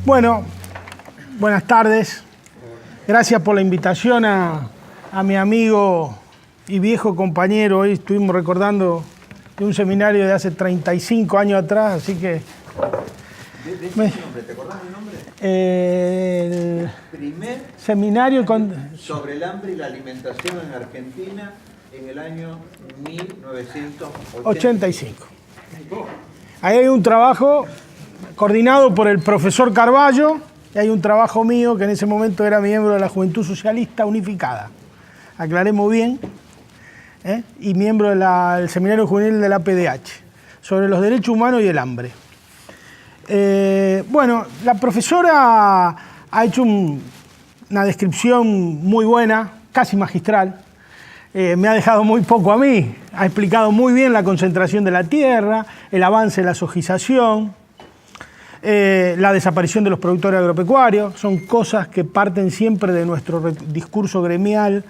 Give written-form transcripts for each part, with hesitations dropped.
Bueno, buenas tardes. Gracias por la invitación a mi amigo y viejo compañero. Hoy estuvimos recordando de un seminario de hace 35 años atrás, así que... ¿De qué nombre? ¿Te acordás el nombre? El primer seminario sobre el hambre y la alimentación en Argentina en el año 1985. Ahí hay un trabajo coordinado por el profesor Carballo y hay un trabajo mío que en ese momento era miembro de la Juventud Socialista Unificada. Aclaremos bien. Y miembro del Seminario Juvenil de la PDH sobre los derechos humanos y el hambre. Bueno, la profesora ha hecho una descripción muy buena, casi magistral. Me ha dejado muy poco a mí. Ha explicado muy bien la concentración de la tierra, el avance de la sojización, la desaparición de los productores agropecuarios. Son cosas que parten siempre de nuestro discurso gremial,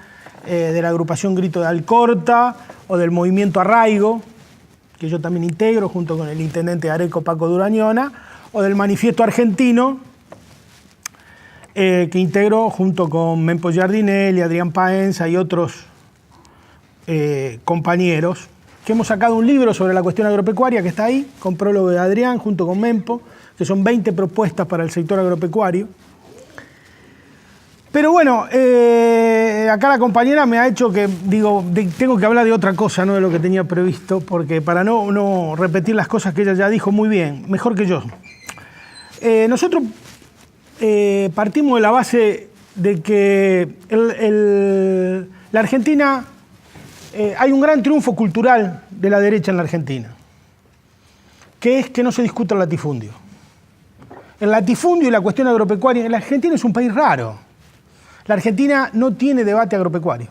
de la agrupación Grito de Alcorta o del movimiento Arraigo, que yo también integro junto con el intendente Areco Paco Durañona, o del manifiesto argentino, que integro junto con Mempo Giardinelli, Adrián Paenza y otros compañeros, que hemos sacado un libro sobre la cuestión agropecuaria que está ahí, con prólogo de Adrián junto con Mempo, que son 20 propuestas para el sector agropecuario. Pero bueno, acá la compañera me ha hecho que, tengo que hablar de otra cosa, no de lo que tenía previsto, porque para no repetir las cosas que ella ya dijo muy bien, mejor que yo. Nosotros partimos de la base de que la Argentina, hay un gran triunfo cultural de la derecha en la Argentina, que es que no se discute el latifundio. El latifundio y la cuestión agropecuaria, la Argentina es un país raro. La Argentina no tiene debate agropecuario,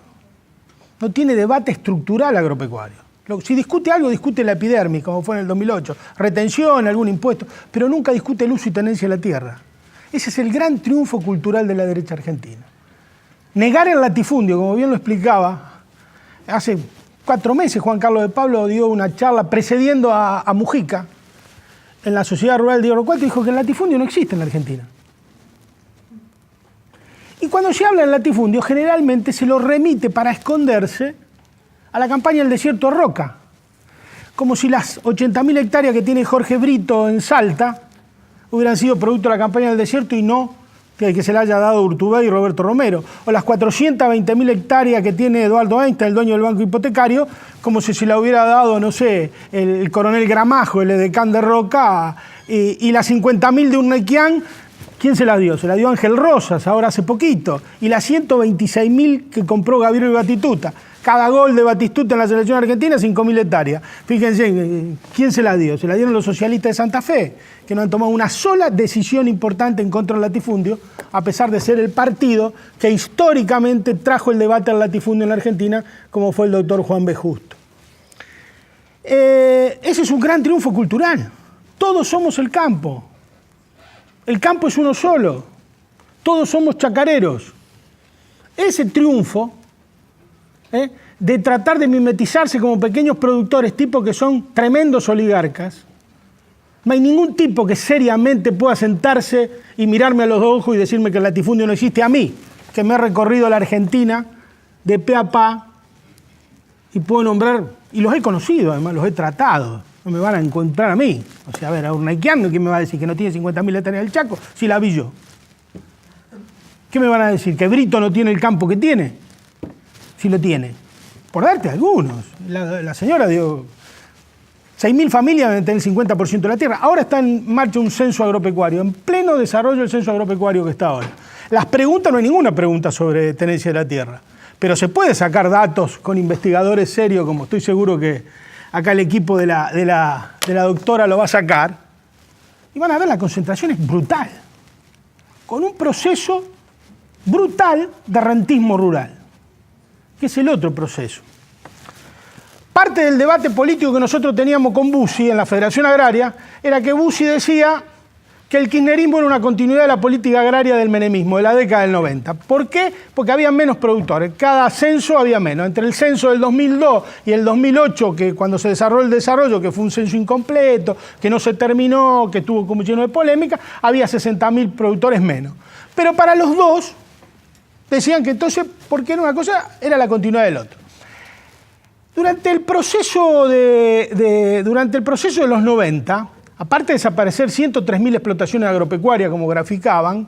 no tiene debate estructural agropecuario. Si discute algo, discute la epidermis, como fue en el 2008, retención, algún impuesto, pero nunca discute el uso y tenencia de la tierra. Ese es el gran triunfo cultural de la derecha argentina. Negar el latifundio, como bien lo explicaba, hace 4 meses Juan Carlos de Pablo dio una charla precediendo a Mujica en la Sociedad Rural de Orocuato y dijo que el latifundio no existe en la Argentina. Y cuando se habla del latifundio, generalmente se lo remite para esconderse a la campaña del desierto de Roca. Como si las 80.000 hectáreas que tiene Jorge Brito en Salta hubieran sido producto de la campaña del desierto y no que se le haya dado Urtubey y Roberto Romero. O las 420.000 hectáreas que tiene Eduardo Einstein, el dueño del banco hipotecario, como si se la hubiera dado, no sé, el coronel Gramajo, el edecán de Roca, y las 50.000 de Urnequian. ¿Quién se la dio? Se la dio Ángel Rosas, ahora hace poquito. Y las 126.000 que compró Gabriel Batistuta. Cada gol de Batistuta en la selección argentina, 5.000 hectáreas. Fíjense, ¿quién se la dio? Se la dieron los socialistas de Santa Fe, que no han tomado una sola decisión importante en contra del latifundio, a pesar de ser el partido que históricamente trajo el debate al latifundio en la Argentina, como fue el doctor Juan B. Justo. Ese es un gran triunfo cultural. Todos somos el campo. El campo es uno solo, todos somos chacareros. Ese triunfo de tratar de mimetizarse como pequeños productores, tipos que son tremendos oligarcas, no hay ningún tipo que seriamente pueda sentarse y mirarme a los ojos y decirme que el latifundio no existe. A mí, que me he recorrido la Argentina de pe a pa, y puedo nombrar, y los he conocido, además los he tratado. No me van a encontrar a mí. O sea, a ver, a Urnequian, ¿quién me va a decir que no tiene 50.000 hectáreas del Chaco si la vi yo? ¿Qué me van a decir? ¿Que Brito no tiene el campo que tiene? Si lo tiene. Por darte algunos. La señora dio 6.000 familias deben tener el 50% de la tierra. Ahora está en marcha un censo agropecuario, en pleno desarrollo el censo agropecuario que está ahora. Las preguntas, no hay ninguna pregunta sobre tenencia de la tierra. Pero se puede sacar datos con investigadores serios, como estoy seguro que acá el equipo de la doctora lo va a sacar, y van a ver, la concentración es brutal, con un proceso brutal de rentismo rural, que es el otro proceso. Parte del debate político que nosotros teníamos con Bussi en la Federación Agraria era que Bussi decía que el kirchnerismo era una continuidad de la política agraria del menemismo, de la década del 90. ¿Por qué? Porque había menos productores. Cada censo había menos. Entre el censo del 2002 y el 2008, que cuando se desarrolló el desarrollo, que fue un censo incompleto, que no se terminó, que estuvo como lleno de polémica, había 60.000 productores menos. Pero para los dos, decían que entonces, porque era una cosa, era la continuidad del otro. Durante el proceso de los 90, aparte de desaparecer 103.000 explotaciones agropecuarias, como graficaban,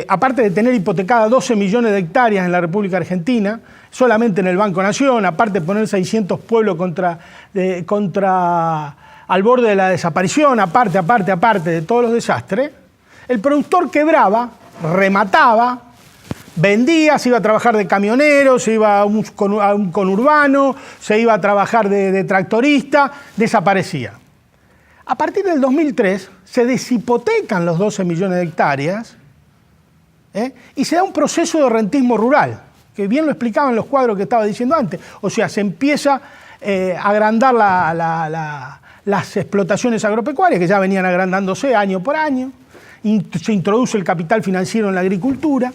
aparte de tener hipotecadas 12 millones de hectáreas en la República Argentina, solamente en el Banco Nación, aparte de poner 600 pueblos al borde de la desaparición, aparte de todos los desastres, el productor quebraba, remataba, vendía, se iba a trabajar de camionero, se iba a un conurbano, se iba a trabajar de tractorista, desaparecía. A partir del 2003 se deshipotecan los 12 millones de hectáreas y se da un proceso de rentismo rural, que bien lo explicaban los cuadros que estaba diciendo antes. O sea, se empieza a agrandar las explotaciones agropecuarias, que ya venían agrandándose año por año, se introduce el capital financiero en la agricultura.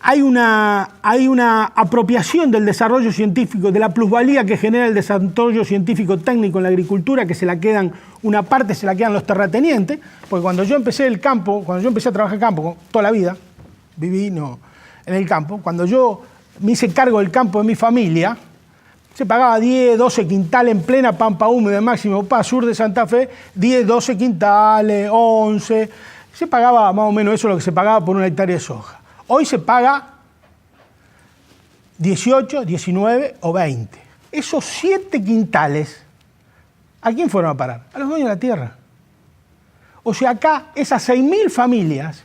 Hay una apropiación del desarrollo científico, de la plusvalía que genera el desarrollo científico técnico en la agricultura, que una parte se la quedan los terratenientes, porque cuando yo empecé a trabajar en campo, toda la vida, viví en el campo, cuando yo me hice cargo del campo de mi familia, se pagaba 10, 12 quintales en plena pampa húmeda, Máximo Paz, sur de Santa Fe, 10, 12 quintales, 11, se pagaba más o menos eso lo que se pagaba por una hectárea de soja. Hoy se paga 18, 19 o 20. Esos 7 quintales, ¿a quién fueron a parar? A los dueños de la tierra. O sea, acá esas 6.000 familias,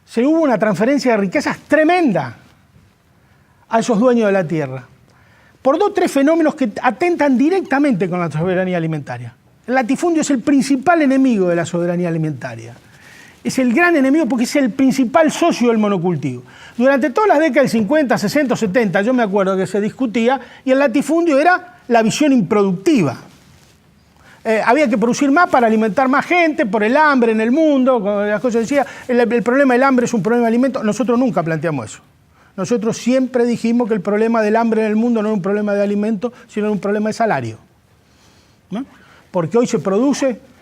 se hubo una transferencia de riquezas tremenda a esos dueños de la tierra. Por 2 o 3 fenómenos que atentan directamente con la soberanía alimentaria. El latifundio es el principal enemigo de la soberanía alimentaria. Es el gran enemigo porque es el principal socio del monocultivo. Durante todas las décadas del 50, 60, 70, yo me acuerdo que se discutía, y el latifundio era la visión improductiva. Había que producir más para alimentar más gente, por el hambre en el mundo, las cosas decía, el problema del hambre es un problema de alimento. Nosotros nunca planteamos eso. Nosotros siempre dijimos que el problema del hambre en el mundo no era un problema de alimento, sino un problema de salario. ¿No? Porque hoy se produce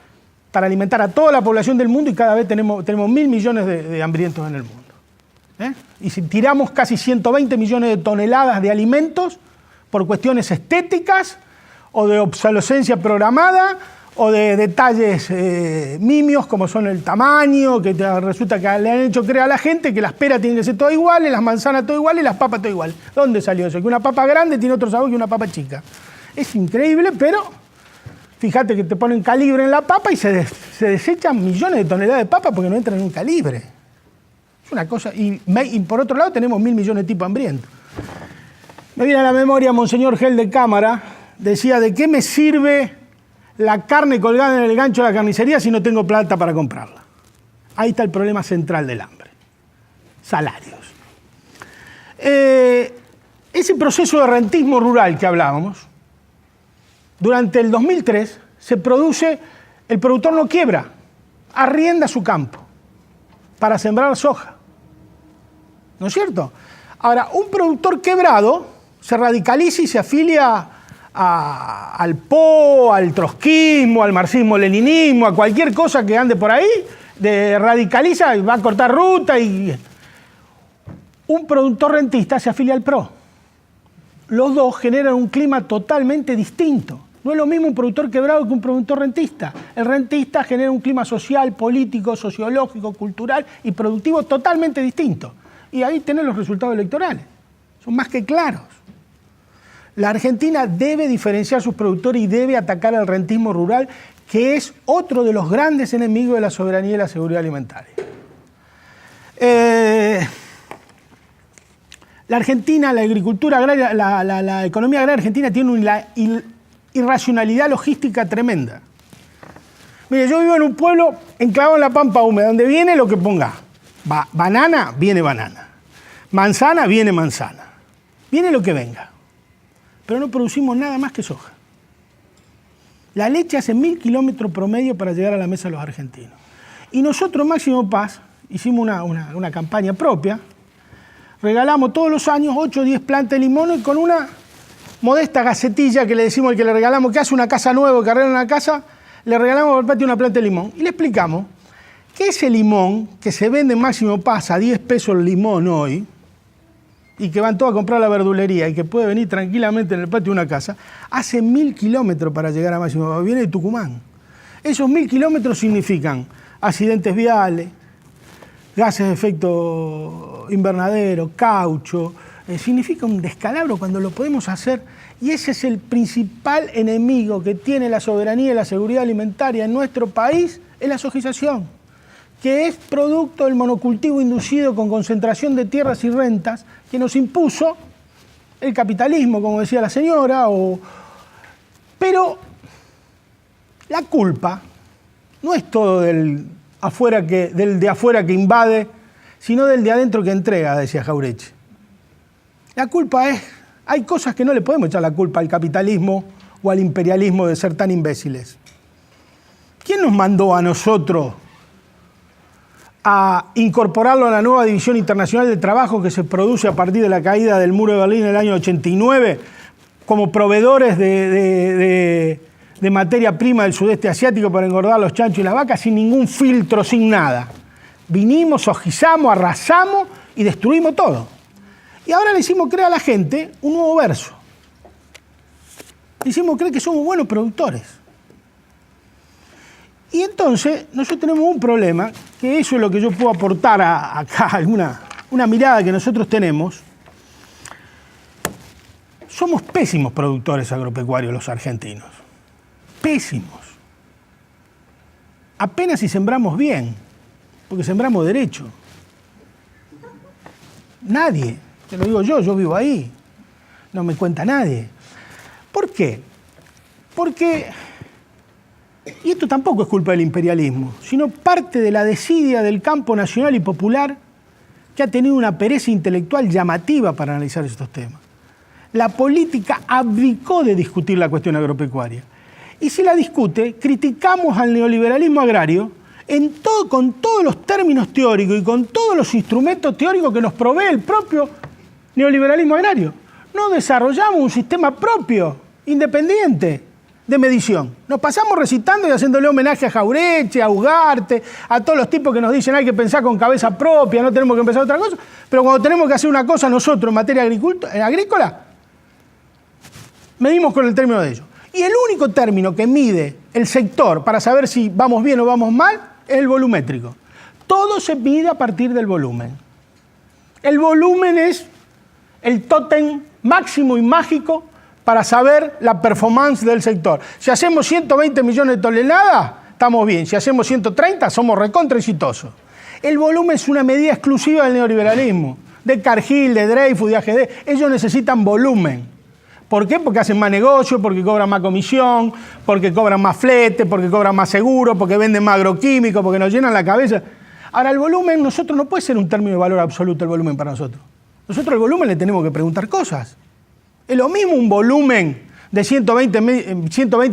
para alimentar a toda la población del mundo y cada vez tenemos 1.000 millones de hambrientos en el mundo. Y si tiramos casi 120 millones de toneladas de alimentos por cuestiones estéticas o de obsolescencia programada o de detalles nimios como son el tamaño, que resulta que le han hecho creer a la gente que las peras tienen que ser todas iguales, las manzanas todas iguales y las papas todas iguales. ¿Dónde salió eso? Que una papa grande tiene otro sabor que una papa chica. Es increíble, pero fíjate que te ponen calibre en la papa y se desechan millones de toneladas de papa porque no entran en un calibre. Es una cosa. Y por otro lado tenemos 1.000 millones de tipos hambrientos. Me viene a la memoria Monseñor Gel de Cámara, decía, ¿de qué me sirve la carne colgada en el gancho de la carnicería si no tengo plata para comprarla? Ahí está el problema central del hambre. Salarios. Ese proceso de rentismo rural que hablábamos, durante el 2003 se produce, el productor no quiebra, arrienda su campo para sembrar soja. ¿No es cierto? Ahora, un productor quebrado se radicaliza y se afilia al PO, al trotskismo, al marxismo-leninismo, a cualquier cosa que ande por ahí, radicaliza y va a cortar ruta. Y un productor rentista se afilia al PRO. Los dos generan un clima totalmente distinto. No es lo mismo un productor quebrado que un productor rentista. El rentista genera un clima social, político, sociológico, cultural y productivo totalmente distinto. Y ahí tenés los resultados electorales. Son más que claros. La Argentina debe diferenciar sus productores y debe atacar al rentismo rural, que es otro de los grandes enemigos de la soberanía y la seguridad alimentaria. La Argentina, la agricultura agraria, la economía agraria argentina tiene una irracionalidad logística tremenda. Mire, yo vivo en un pueblo enclavado en la pampa húmeda, donde viene lo que ponga. Banana, viene banana. Manzana, viene manzana. Viene lo que venga. Pero no producimos nada más que soja. La leche hace 1000 kilómetros promedio para llegar a la mesa de los argentinos. Y nosotros, Máximo Paz, hicimos una campaña propia. Regalamos todos los años 8 o 10 plantas de limón y con una modesta gacetilla que le decimos al que le regalamos, que hace una casa nueva, que arregla una casa, le regalamos por patio una planta de limón. Y le explicamos que ese limón que se vende en Máximo Paz a 10 pesos el limón hoy, y que van todos a comprar a la verdulería y que puede venir tranquilamente en el patio de una casa, hace 1000 kilómetros para llegar a Máximo Paz. Viene de Tucumán. Esos 1000 kilómetros significan accidentes viales, gases de efecto invernadero, caucho, significa un descalabro cuando lo podemos hacer, y ese es el principal enemigo que tiene la soberanía y la seguridad alimentaria en nuestro país, es la sojización, que es producto del monocultivo inducido con concentración de tierras y rentas que nos impuso el capitalismo, como decía la señora, pero la culpa no es todo del de afuera que invade, sino del de adentro que entrega, decía Jauretche. La culpa es, hay cosas que no le podemos echar la culpa al capitalismo o al imperialismo de ser tan imbéciles. ¿Quién nos mandó a nosotros a incorporarlo a la nueva División Internacional de Trabajo que se produce a partir de la caída del muro de Berlín en el año 89 como proveedores de materia prima del sudeste asiático para engordar los chanchos y las vacas sin ningún filtro, sin nada? Vinimos, sojizamos, arrasamos y destruimos todo. Y ahora le hicimos creer a la gente un nuevo verso. Le hicimos creer que somos buenos productores. Y entonces nosotros tenemos un problema, que eso es lo que yo puedo aportar acá, una mirada que nosotros tenemos. Somos pésimos productores agropecuarios los argentinos. Pésimos. Apenas si sembramos bien, porque sembramos derecho. Nadie, te lo digo yo vivo ahí, no me cuenta nadie. ¿Por qué? Porque, y esto tampoco es culpa del imperialismo, sino parte de la desidia del campo nacional y popular que ha tenido una pereza intelectual llamativa para analizar estos temas. La política abdicó de discutir la cuestión agropecuaria. Y si la discute, criticamos al neoliberalismo agrario con todos los términos teóricos y con todos los instrumentos teóricos que nos provee el propio neoliberalismo agrario. No desarrollamos un sistema propio, independiente, de medición. Nos pasamos recitando y haciéndole homenaje a Jauretche, a Ugarte, a todos los tipos que nos dicen hay que pensar con cabeza propia, no tenemos que empezar otra cosa, pero cuando tenemos que hacer una cosa nosotros en materia agrícola, medimos con el término de ellos. Y el único término que mide el sector para saber si vamos bien o vamos mal es el volumétrico. Todo se mide a partir del volumen. El volumen es el tótem máximo y mágico para saber la performance del sector. Si hacemos 120 millones de toneladas, estamos bien. Si hacemos 130, somos recontra exitosos. El volumen es una medida exclusiva del neoliberalismo, de Cargill, de Dreyfus, de AGD. Ellos necesitan volumen. ¿Por qué? Porque hacen más negocio, porque cobran más comisión, porque cobran más flete, porque cobran más seguro, porque venden más agroquímicos, porque nos llenan la cabeza. Ahora, el volumen, nosotros no puede ser un término de valor absoluto el volumen para nosotros. Nosotros al volumen le tenemos que preguntar cosas. Es lo mismo un volumen de 120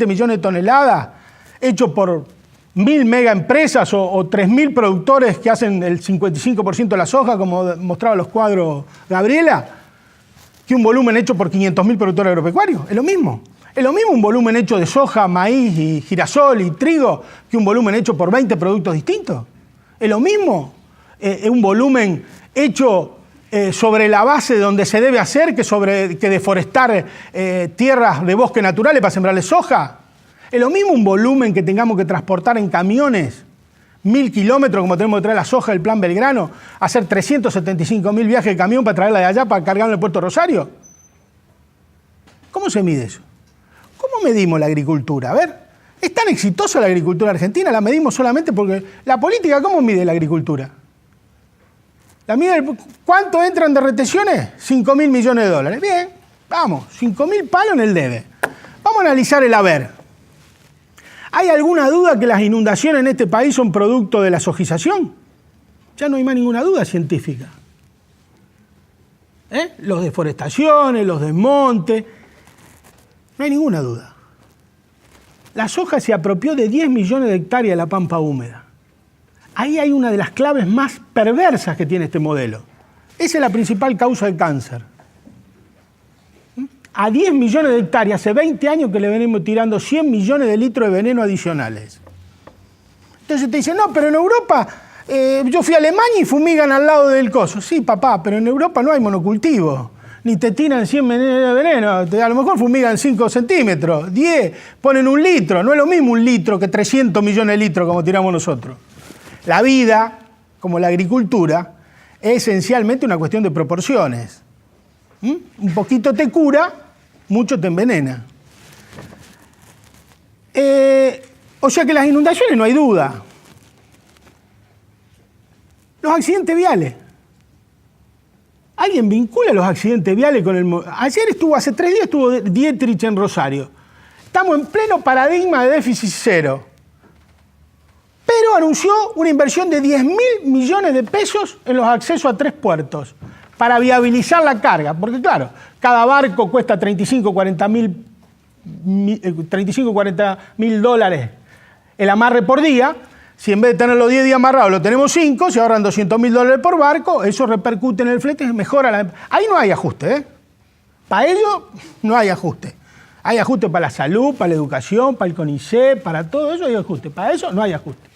millones de toneladas hecho por 1000 megaempresas o 3000 productores que hacen el 55% de la soja, como mostraba los cuadros Gabriela, que un volumen hecho por 500.000 productores agropecuarios. Es lo mismo. Es lo mismo un volumen hecho de soja, maíz y girasol y trigo que un volumen hecho por 20 productos distintos. Es lo mismo un volumen hecho sobre la base donde se debe hacer que deforestar tierras de bosque naturales para sembrarle soja. Es lo mismo un volumen que tengamos que transportar en camiones 1000 kilómetros, como tenemos que traer la soja del Plan Belgrano, hacer 375.000 viajes de camión para traerla de allá para cargarla en el Puerto Rosario. ¿Cómo se mide eso? ¿Cómo medimos la agricultura? A ver, ¿es tan exitosa la agricultura argentina? La medimos solamente porque la política, ¿cómo mide la agricultura? ¿Cuánto entran de retenciones? 5.000 millones de dólares. Bien, vamos, 5.000 palos en el debe. Vamos a analizar el haber. ¿Hay alguna duda que las inundaciones en este país son producto de la sojización? Ya no hay más ninguna duda científica. Los deforestaciones, los desmontes, no hay ninguna duda. La soja se apropió de 10 millones de hectáreas de la pampa húmeda. Ahí hay una de las claves más perversas que tiene este modelo. Esa es la principal causa del cáncer. A 10 millones de hectáreas, hace 20 años que le venimos tirando 100 millones de litros de veneno adicionales. Entonces te dicen, no, pero en Europa, yo fui a Alemania y fumigan al lado del coso. Sí, papá, pero en Europa no hay monocultivo. Ni te tiran 100 de veneno, a lo mejor fumigan 5 centímetros, 10, ponen 1 litro. No es lo mismo 1 litro que 300 millones de litros como tiramos nosotros. La vida, como la agricultura, es esencialmente una cuestión de proporciones. Un poquito te cura, mucho te envenena. O sea que las inundaciones no hay duda. Los accidentes viales. ¿Alguien vincula los accidentes viales con el... hace 3 días estuvo Dietrich en Rosario. Estamos en pleno paradigma de déficit cero. Pero anunció una inversión de 10.000 millones de pesos en los accesos a 3 puertos para viabilizar la carga. Porque claro, cada barco cuesta 40 mil dólares el amarre por día. Si en vez de tenerlo 10 días amarrados lo tenemos 5, se ahorran 200.000 dólares por barco, eso repercute en el flete, mejora la... Ahí no hay ajuste, ¿eh? Para ello no hay ajuste. Hay ajuste para la salud, para la educación, para el CONICET, para todo eso hay ajuste. Para eso no hay ajuste.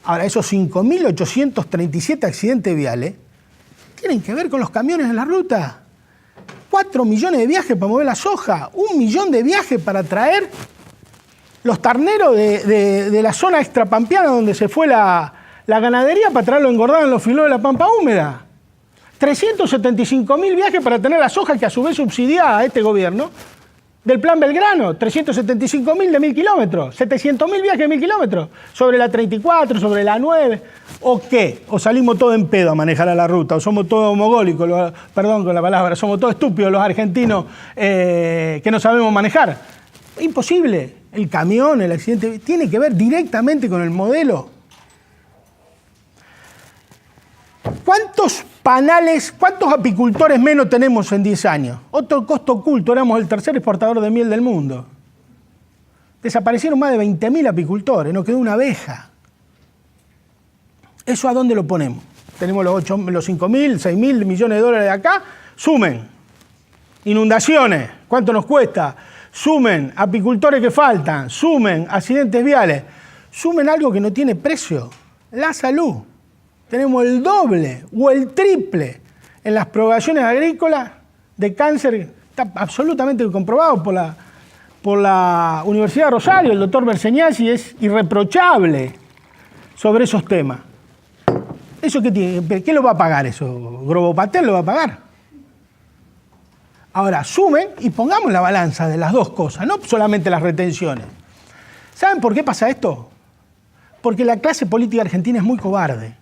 Ahora, esos 5.837 accidentes viales tienen que ver con los camiones en la ruta. 4 millones de viajes para mover la soja, 1 millón de viajes para traer los terneros de la zona extrapampeana donde se fue la ganadería para traerlo engordado en los filos de la pampa húmeda. 375.000 viajes para tener la soja que a su vez subsidia a este gobierno del Plan Belgrano. 375.000 de 1.000 kilómetros. 700.000 viajes de 1.000 kilómetros. Sobre la 34, sobre la 9. ¿O qué? ¿O salimos todos en pedo a manejar a la ruta? ¿O somos todos mogólicos? Perdón con la palabra. ¿Somos todos estúpidos los argentinos que no sabemos manejar? Imposible. El camión, el accidente, tiene que ver directamente con el modelo. ¿Cuántos panales, cuántos apicultores menos tenemos en 10 años? Otro costo oculto, éramos el tercer exportador de miel del mundo. Desaparecieron más de 20.000 apicultores, nos quedó una abeja. ¿Eso a dónde lo ponemos? Tenemos los 5.000, 6.000 millones de dólares de acá, sumen. Inundaciones, ¿cuánto nos cuesta? Sumen apicultores que faltan, sumen accidentes viales, sumen algo que no tiene precio, la salud. Tenemos el doble o el triple en las probaciones agrícolas de cáncer, está absolutamente comprobado por la Universidad de Rosario, el doctor Berseñazzi es irreprochable sobre esos temas. ¿Eso qué tiene? ¿Quién lo va a pagar eso? ¿Grobopatel lo va a pagar? Ahora, sumen y pongamos la balanza de las dos cosas, no solamente las retenciones. ¿Saben por qué pasa esto? Porque la clase política argentina es muy cobarde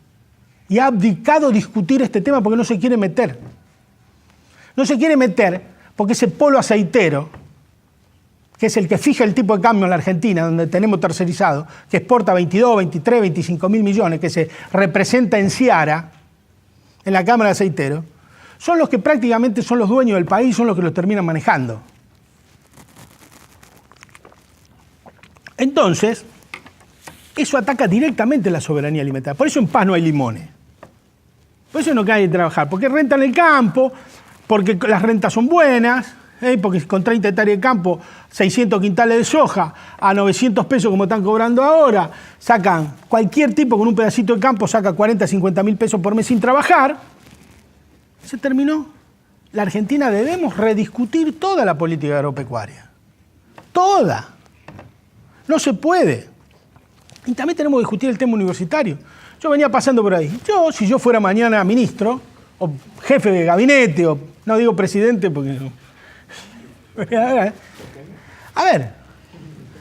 y ha abdicado discutir este tema porque no se quiere meter. No se quiere meter porque ese polo aceitero, que es el que fija el tipo de cambio en la Argentina, donde tenemos tercerizado, que exporta 22, 23, 25 mil millones, que se representa en Ciara, en la Cámara de Aceiteros, son los que prácticamente son los dueños del país, son los que los terminan manejando. Entonces, eso ataca directamente la soberanía alimentaria. Por eso en paz no hay limones. Por eso no hay que trabajar. Porque rentan el campo, porque las rentas son buenas, porque con 30 hectáreas de campo, 600 quintales de soja, a 900 pesos como están cobrando ahora, sacan cualquier tipo con un pedacito de campo, saca 40, 50 mil pesos por mes sin trabajar. Se terminó. La Argentina debemos rediscutir toda la política agropecuaria. Toda. No se puede. Y también tenemos que discutir el tema universitario. Yo venía pasando por ahí. Si yo fuera mañana ministro, o jefe de gabinete, o no digo presidente porque... A ver,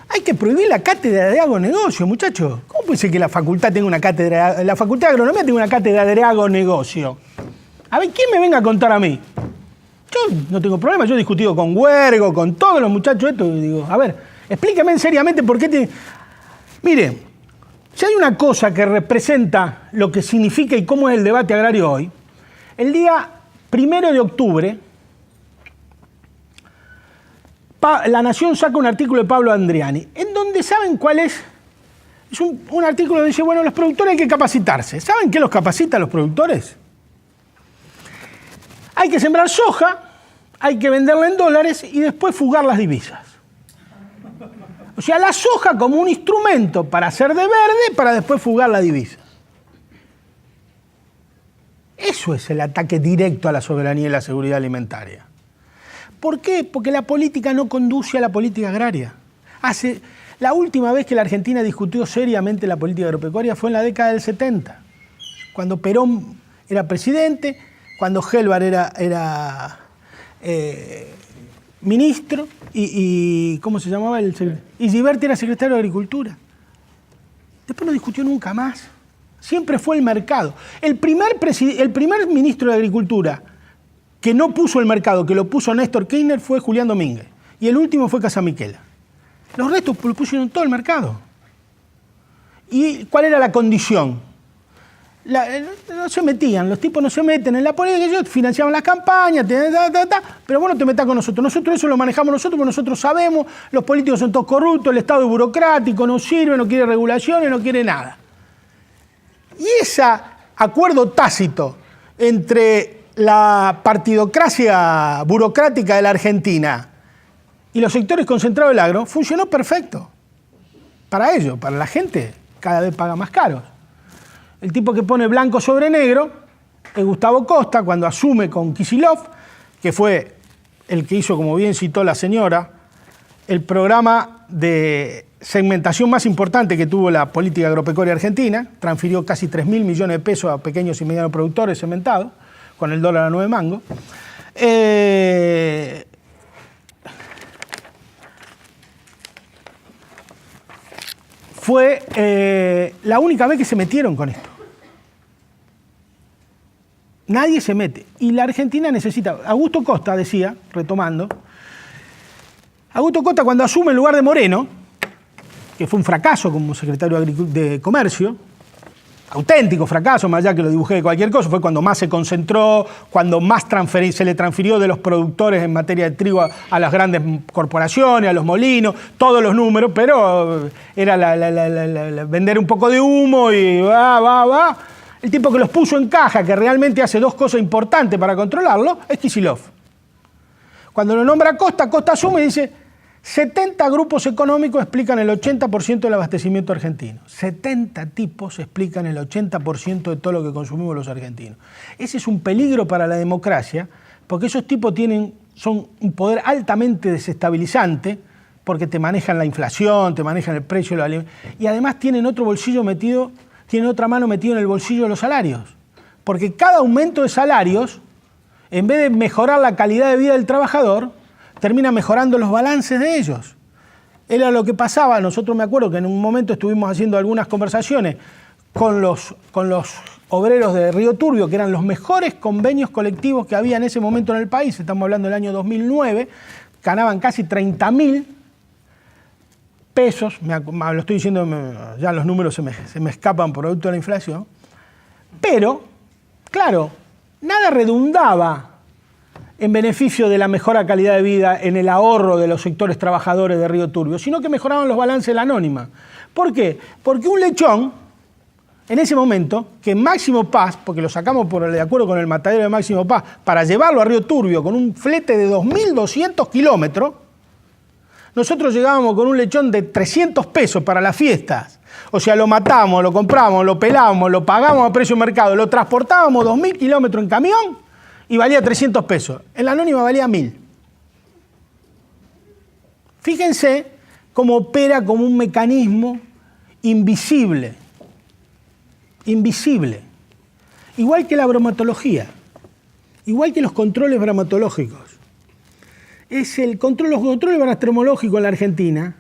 hay que prohibir la cátedra de agronegocio, muchachos. ¿Cómo puede ser que la facultad tenga una cátedra, la facultad de agronomía tenga una cátedra de agronegocio? A ver, ¿quién me venga a contar a mí? Yo no tengo problema, yo he discutido con Huergo, con todos los muchachos estos, y digo, a ver, explíqueme seriamente por qué tiene... Mire, si hay una cosa que representa lo que significa y cómo es el debate agrario hoy, el día 1 de octubre La Nación saca un artículo de Pablo Andriani, en donde saben cuál es. Es un artículo donde dice, bueno, los productores hay que capacitarse. ¿Saben qué los capacita a los productores? Hay que sembrar soja, hay que venderla en dólares y después fugar las divisas. O sea, la soja como un instrumento para hacer de verde para después fugar la divisa. Eso es el ataque directo a la soberanía y la seguridad alimentaria. ¿Por qué? Porque la política no conduce a la política agraria. La última vez que la Argentina discutió seriamente la política agropecuaria fue en la década del 70, cuando Perón era presidente, cuando Helvar era ministro y ¿cómo se llamaba? Y Giberti era secretario de Agricultura. Después no discutió nunca más. Siempre fue el mercado. El primer ministro de Agricultura que no puso el mercado, que lo puso Néstor Kirchner, fue Julián Domínguez. Y el último fue Casamiquela. Los restos lo pusieron todo el mercado. ¿Y cuál era la condición? No se metían, los tipos no se meten en la política, ellos financiaban las campañas, pero vos no te metas con nosotros. Nosotros eso lo manejamos nosotros, porque nosotros sabemos, los políticos son todos corruptos, el Estado es burocrático, no sirve, no quiere regulaciones, no quiere nada. Y ese acuerdo tácito entre la partidocracia burocrática de la Argentina y los sectores concentrados del agro funcionó perfecto. Para ellos, para la gente, cada vez paga más caro. El tipo que pone blanco sobre negro es Gustavo Costa, cuando asume con Kicillof, que fue el que hizo, como bien citó la señora, el programa de segmentación más importante que tuvo la política agropecuaria argentina. Transfirió casi 3.000 millones de pesos a pequeños y medianos productores segmentados, con el dólar a 9 mangos. Fue la única vez que se metieron con esto. Nadie se mete. Y la Argentina necesita... Augusto Costa decía, retomando, Augusto Costa cuando asume en lugar de Moreno, que fue un fracaso como secretario de Comercio, auténtico fracaso, más allá que lo dibujé de cualquier cosa, fue cuando más se concentró, cuando más se le transfirió de los productores en materia de trigo a las grandes corporaciones, a los molinos, todos los números, pero era vender un poco de humo y va. El tipo que los puso en caja, que realmente hace dos cosas importantes para controlarlo, es Kicillof. Cuando lo nombra Costa, Costa asume y dice, 70 grupos económicos explican el 80% del abastecimiento argentino. 70 tipos explican el 80% de todo lo que consumimos los argentinos. Ese es un peligro para la democracia, porque esos tipos son un poder altamente desestabilizante, porque te manejan la inflación, te manejan el precio de los alimentos, y además tienen otra mano metida en el bolsillo de los salarios. Porque cada aumento de salarios, en vez de mejorar la calidad de vida del trabajador, termina mejorando los balances de ellos. Era lo que pasaba. Nosotros, me acuerdo que en un momento estuvimos haciendo algunas conversaciones con los obreros de Río Turbio, que eran los mejores convenios colectivos que había en ese momento en el país. Estamos hablando del año 2009. Ganaban casi 30.000 pesos. Lo estoy diciendo, ya los números se me escapan producto de la inflación. Pero, claro, nada redundaba en beneficio de la mejora calidad de vida, en el ahorro de los sectores trabajadores de Río Turbio, sino que mejoraban los balances de la anónima. ¿Por qué? Porque un lechón, en ese momento, que Máximo Paz, porque lo sacamos de acuerdo con el matadero de Máximo Paz, para llevarlo a Río Turbio con un flete de 2.200 kilómetros, nosotros llegábamos con un lechón de 300 pesos para las fiestas. O sea, lo matamos, lo compramos, lo pelamos, lo pagamos a precio de mercado, lo transportábamos 2.000 kilómetros en camión, y valía 300 pesos. En la anónima valía 1.000. Fíjense cómo opera como un mecanismo invisible. Invisible. Igual que la bromatología. Igual que los controles bromatológicos. Los controles bromatológicos en la Argentina,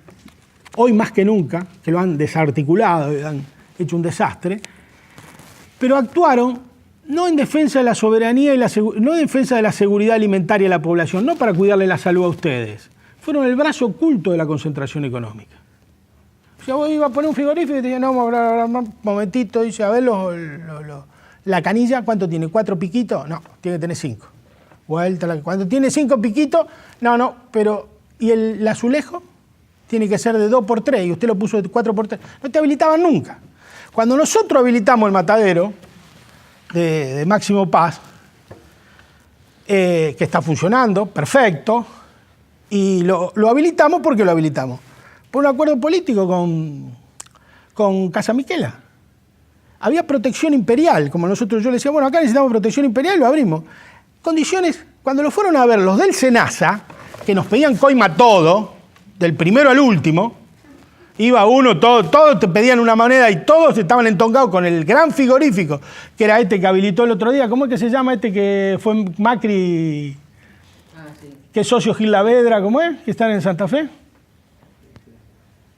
hoy más que nunca, que lo han desarticulado y han hecho un desastre, pero actuaron no en defensa de la soberanía y no en defensa de la seguridad alimentaria de la población, no para cuidarle la salud a ustedes. Fueron el brazo oculto de la concentración económica. O sea, vos ibas a poner un frigorífico y te decían, no, un momentito, dice, a ver la canilla, ¿cuánto tiene? ¿4 piquitos? No, tiene que tener 5. Vuelta, cuando tiene 5 piquitos, no, pero Y el azulejo tiene que ser de 2x3 y usted lo puso de 4x3. No te habilitaban nunca. Cuando nosotros habilitamos el matadero de Máximo Paz, que está funcionando, perfecto, y lo habilitamos porque lo habilitamos. Por un acuerdo político con Casa Miquela. Había protección imperial, como nosotros, yo le decía, bueno, acá necesitamos protección imperial, lo abrimos. Condiciones, cuando lo fueron a ver los del SENASA, que nos pedían coima todo, del primero al último, iba uno, todos te pedían una moneda y todos estaban entongados con el gran frigorífico, que era este que habilitó el otro día. ¿Cómo es que se llama este que fue Macri, sí, que es socio Gil Lavedra, ¿cómo es? Que están en Santa Fe.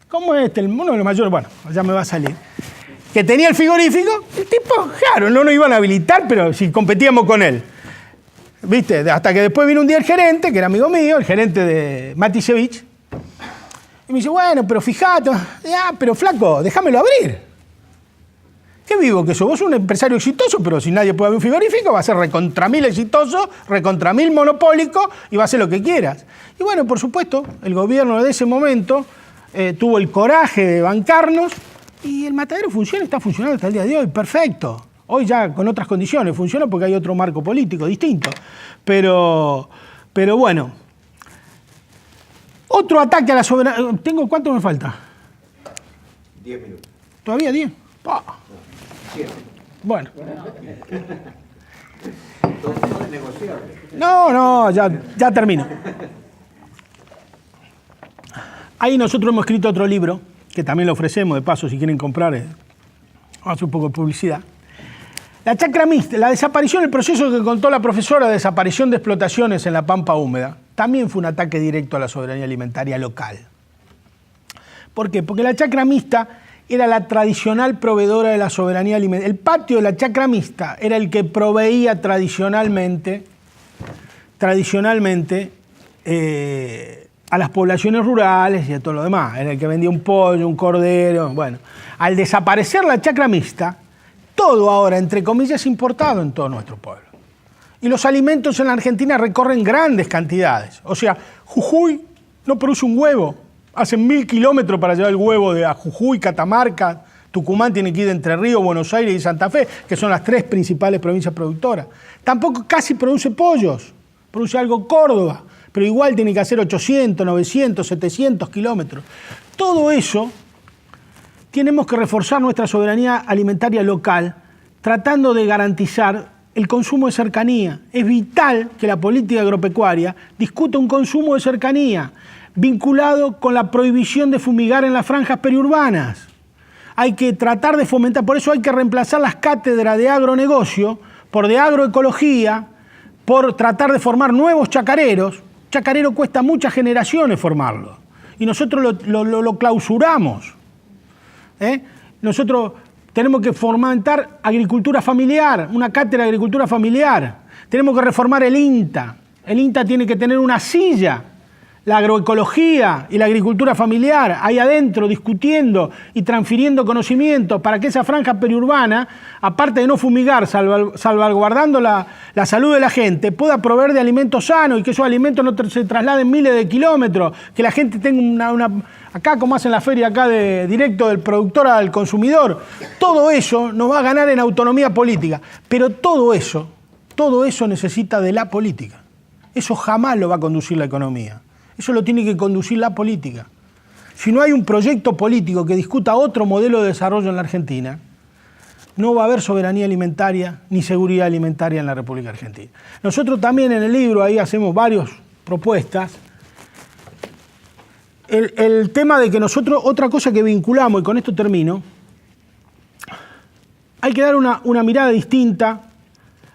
¿Cómo es este? Uno de los mayores, bueno, ya me va a salir. Que tenía el frigorífico, el tipo, claro, no nos iban a habilitar, pero si competíamos con él. ¿Viste? Hasta que después vino un día el gerente, que era amigo mío, el gerente de Matisevich, y me dice, bueno, pero fíjate, ya, pero flaco, déjamelo abrir. ¿Qué vivo que sos? Vos sos un empresario exitoso, pero si nadie puede abrir un frigorífico, va a ser recontra mil exitoso, recontra mil monopólico, y va a hacer lo que quieras. Y bueno, por supuesto, el gobierno de ese momento tuvo el coraje de bancarnos, y el matadero funciona, está funcionando hasta el día de hoy, perfecto. Hoy ya con otras condiciones, funciona porque hay otro marco político distinto. Pero bueno. Otro ataque a la soberanía. ¿Cuánto me falta? 10 minutos. ¿Todavía 10? 7. Bueno. No es negociable. No, ya termino. Ahí nosotros hemos escrito otro libro, que también lo ofrecemos, de paso, si quieren comprar, vamos a hacer un poco de publicidad. La chacra mixta, la desaparición, el proceso que contó la profesora de desaparición de explotaciones en la Pampa Húmeda, también fue un ataque directo a la soberanía alimentaria local. ¿Por qué? Porque la chacra mixta era la tradicional proveedora de la soberanía alimentaria. El patio de la chacra mixta era el que proveía tradicionalmente a las poblaciones rurales y a todo lo demás. Era el que vendía un pollo, un cordero. Bueno, al desaparecer la chacra mixta, todo ahora, entre comillas, es importado en todo nuestro pueblo. Y los alimentos en la Argentina recorren grandes cantidades. O sea, Jujuy no produce un huevo. Hacen 1000 kilómetros para llevar el huevo de Jujuy, Catamarca. Tucumán tiene que ir de Entre Ríos, Buenos Aires y Santa Fe, que son las 3 principales provincias productoras. Tampoco casi produce pollos. Produce algo Córdoba, pero igual tiene que hacer 800, 900, 700 kilómetros. Todo eso tenemos que reforzar nuestra soberanía alimentaria local, tratando de garantizar el consumo de cercanía. Es vital que la política agropecuaria discuta un consumo de cercanía, vinculado con la prohibición de fumigar en las franjas periurbanas. Hay que tratar de fomentar, por eso hay que reemplazar las cátedras de agronegocio por de agroecología, por tratar de formar nuevos chacareros. Chacarero cuesta muchas generaciones formarlo, y nosotros lo clausuramos. Nosotros tenemos que fomentar agricultura familiar, una cátedra de agricultura familiar. Tenemos que reformar el INTA. El INTA tiene que tener una silla, la agroecología y la agricultura familiar, ahí adentro discutiendo y transfiriendo conocimientos para que esa franja periurbana, aparte de no fumigar, salvaguardando la salud de la gente, pueda proveer de alimentos sanos y que esos alimentos no se trasladen miles de kilómetros, que la gente tenga acá como hacen la feria acá directo del productor al consumidor. Todo eso nos va a ganar en autonomía política, pero todo eso necesita de la política. Eso jamás lo va a conducir la economía. Eso lo tiene que conducir la política. Si no hay un proyecto político que discuta otro modelo de desarrollo en la Argentina, no va a haber soberanía alimentaria ni seguridad alimentaria en la República Argentina. Nosotros también en el libro ahí hacemos varias propuestas. El tema de que nosotros, otra cosa que vinculamos, y con esto termino, hay que dar una mirada distinta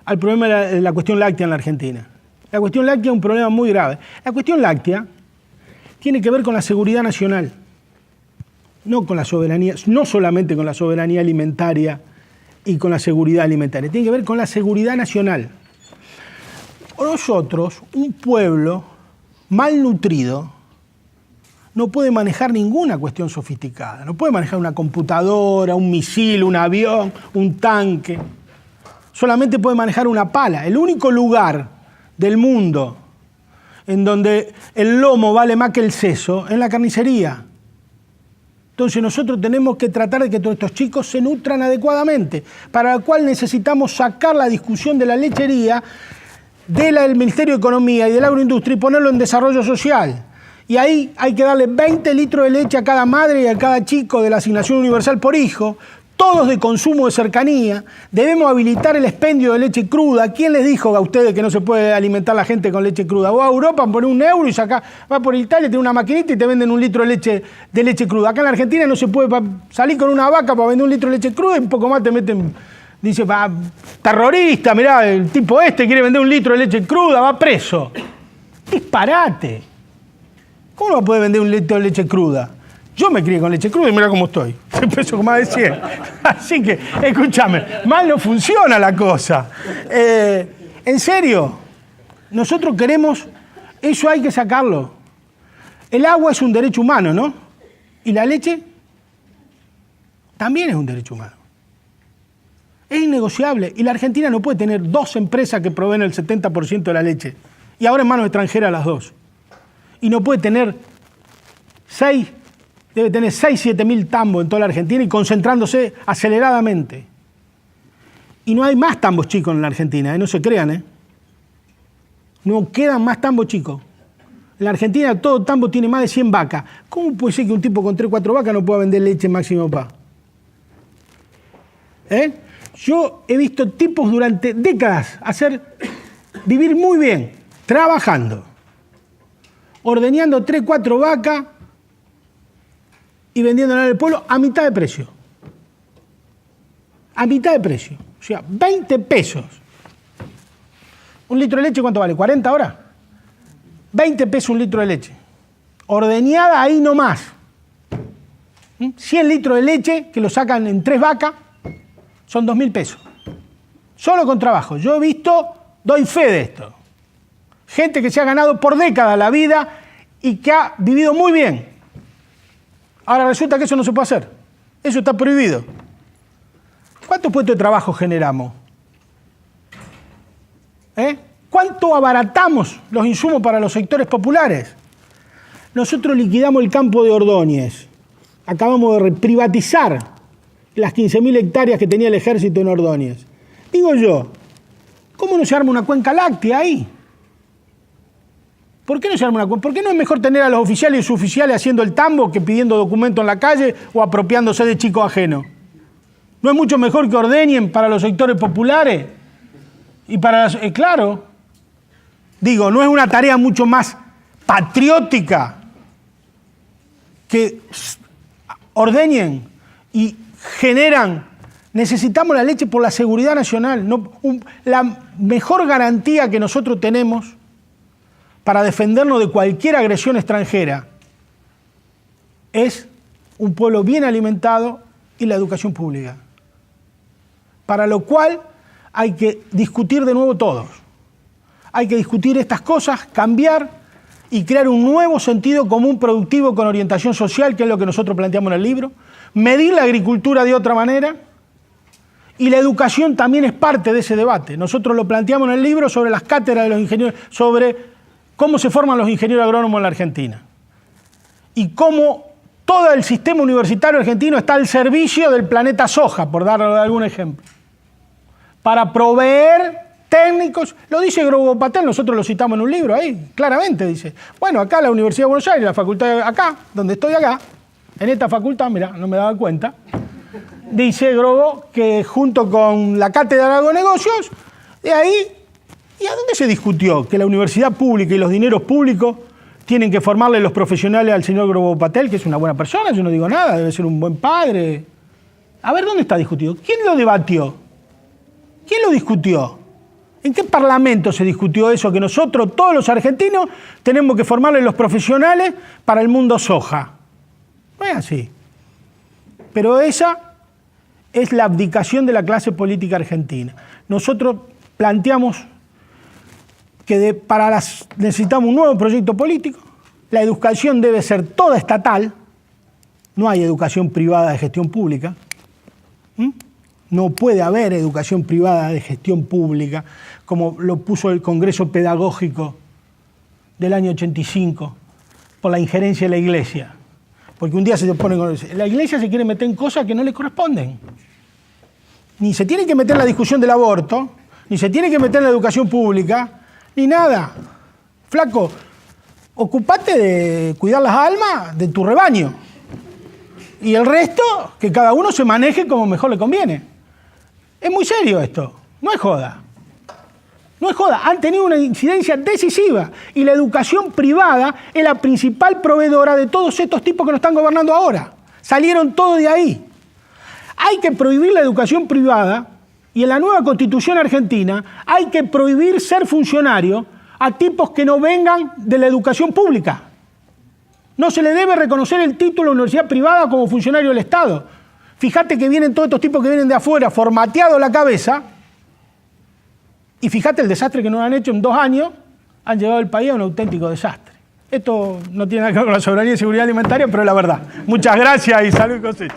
al problema de la cuestión láctea en la Argentina. La cuestión láctea es un problema muy grave. La cuestión láctea tiene que ver con la seguridad nacional, no con la soberanía, no solamente con la soberanía alimentaria y con la seguridad alimentaria, tiene que ver con la seguridad nacional. Nosotros, un pueblo malnutrido, no puede manejar ninguna cuestión sofisticada, no puede manejar una computadora, un misil, un avión, un tanque, solamente puede manejar una pala. El único lugar del mundo en donde el lomo vale más que el seso, en la carnicería. Entonces nosotros tenemos que tratar de que todos estos chicos se nutran adecuadamente, para lo cual necesitamos sacar la discusión de la lechería del Ministerio de Economía y de la agroindustria y ponerlo en desarrollo social. Y ahí hay que darle 20 litros de leche a cada madre y a cada chico de la asignación universal por hijo, todos de consumo de cercanía. Debemos habilitar el expendio de leche cruda. ¿Quién les dijo a ustedes que no se puede alimentar la gente con leche cruda? Vos a Europa pones €1 y saca, va por Italia, tiene una maquinita y te venden 1 litro de leche cruda. Acá en la Argentina no se puede salir con una vaca para vender 1 litro de leche cruda y un poco más te meten, dice, terrorista, mirá, el tipo este quiere vender 1 litro de leche cruda, va preso. Disparate. ¿Cómo no va a poder vender 1 litro de leche cruda? Yo me crié con leche cruda y mira cómo estoy. Peso con más de 100. Así que, escúchame, mal no funciona la cosa. En serio, nosotros queremos, eso hay que sacarlo. El agua es un derecho humano, ¿no? Y la leche también es un derecho humano. Es innegociable. Y la Argentina no puede tener 2 empresas que proveen el 70% de la leche. Y ahora en manos extranjeras las 2. Y no puede tener 6, debe tener 7 mil tambos en toda la Argentina y concentrándose aceleradamente. Y no hay más tambos chicos en la Argentina, no se crean, No quedan más tambos chicos. En la Argentina todo tambo tiene más de 100 vacas. ¿Cómo puede ser que un tipo con 3 o 4 vacas no pueda vender leche máximo pa? Yo he visto tipos durante décadas vivir muy bien, trabajando, ordeñando 3 o 4 vacas y vendiéndola en el pueblo a mitad de precio. A mitad de precio. O sea, 20 pesos. ¿Un litro de leche cuánto vale? ¿40 ahora? 20 pesos un litro de leche. Ordeñada ahí nomás. 100 litros de leche que lo sacan en 3 vacas son 2.000 pesos. Solo con trabajo. Yo he visto, doy fe de esto. Gente que se ha ganado por décadas la vida y que ha vivido muy bien. Ahora resulta que eso no se puede hacer. Eso está prohibido. ¿Cuántos puestos de trabajo generamos? ¿Cuánto abaratamos los insumos para los sectores populares? Nosotros liquidamos el campo de Ordóñez. Acabamos de privatizar las 15.000 hectáreas que tenía el ejército en Ordóñez. Digo yo, ¿cómo no se arma una cuenca láctea ahí? ¿Por qué no se arma una cuenca? ¿Por qué no es mejor tener a los oficiales y suboficiales haciendo el tambo que pidiendo documentos en la calle o apropiándose de chicos ajenos? ¿No es mucho mejor que ordeñen para los sectores populares? Y para las, claro, digo, ¿no es una tarea mucho más patriótica que ordeñen y generan? Necesitamos la leche por la seguridad nacional. La mejor garantía que nosotros tenemos para defendernos de cualquier agresión extranjera es un pueblo bien alimentado y la educación pública. Para lo cual hay que discutir de nuevo todos. Hay que discutir estas cosas, cambiar y crear un nuevo sentido común productivo con orientación social, que es lo que nosotros planteamos en el libro. Medir la agricultura de otra manera. Y la educación también es parte de ese debate. Nosotros lo planteamos en el libro sobre las cátedras de los ingenieros, sobre cómo se forman los ingenieros agrónomos en la Argentina. Y cómo todo el sistema universitario argentino está al servicio del planeta soja, por dar algún ejemplo. Para proveer técnicos, lo dice Grobo Patel, nosotros lo citamos en un libro ahí, claramente dice, bueno, acá la Universidad de Buenos Aires, la facultad acá, donde estoy acá, en esta facultad, mira, no me daba cuenta, dice Grobo que junto con la Cátedra de Agronegocios, de ahí, ¿y a dónde se discutió que la universidad pública y los dineros públicos tienen que formarle los profesionales al señor Grobo Patel, que es una buena persona, yo no digo nada, debe ser un buen padre? A ver, ¿dónde está discutido? ¿Quién lo debatió? ¿Quién lo discutió? ¿En qué parlamento se discutió eso? Que nosotros, todos los argentinos, tenemos que formarle los profesionales para el mundo soja. No es así. Pero esa es la abdicación de la clase política argentina. Nosotros planteamos que necesitamos un nuevo proyecto político. La educación debe ser toda estatal. No hay educación privada de gestión pública. No puede haber educación privada de gestión pública, como lo puso el Congreso Pedagógico del año 85 por la injerencia de la Iglesia. Porque un día se pone con... La Iglesia se quiere meter en cosas que no le corresponden. Ni se tiene que meter en la discusión del aborto, ni se tiene que meter en la educación pública, ni nada. Flaco, ocupate de cuidar las almas de tu rebaño. Y el resto, que cada uno se maneje como mejor le conviene. Es muy serio esto, no es joda. No es joda, han tenido una incidencia decisiva y la educación privada es la principal proveedora de todos estos tipos que nos están gobernando ahora. Salieron todos de ahí. Hay que prohibir la educación privada y en la nueva Constitución argentina hay que prohibir ser funcionario a tipos que no vengan de la educación pública. No se le debe reconocer el título de universidad privada como funcionario del Estado. Fíjate que vienen todos estos tipos que vienen de afuera, formateados la cabeza, y fíjate el desastre que nos han hecho en 2 años, han llevado el país a un auténtico desastre. Esto no tiene nada que ver con la soberanía y seguridad alimentaria, pero es la verdad. Muchas gracias y salud y cosecha.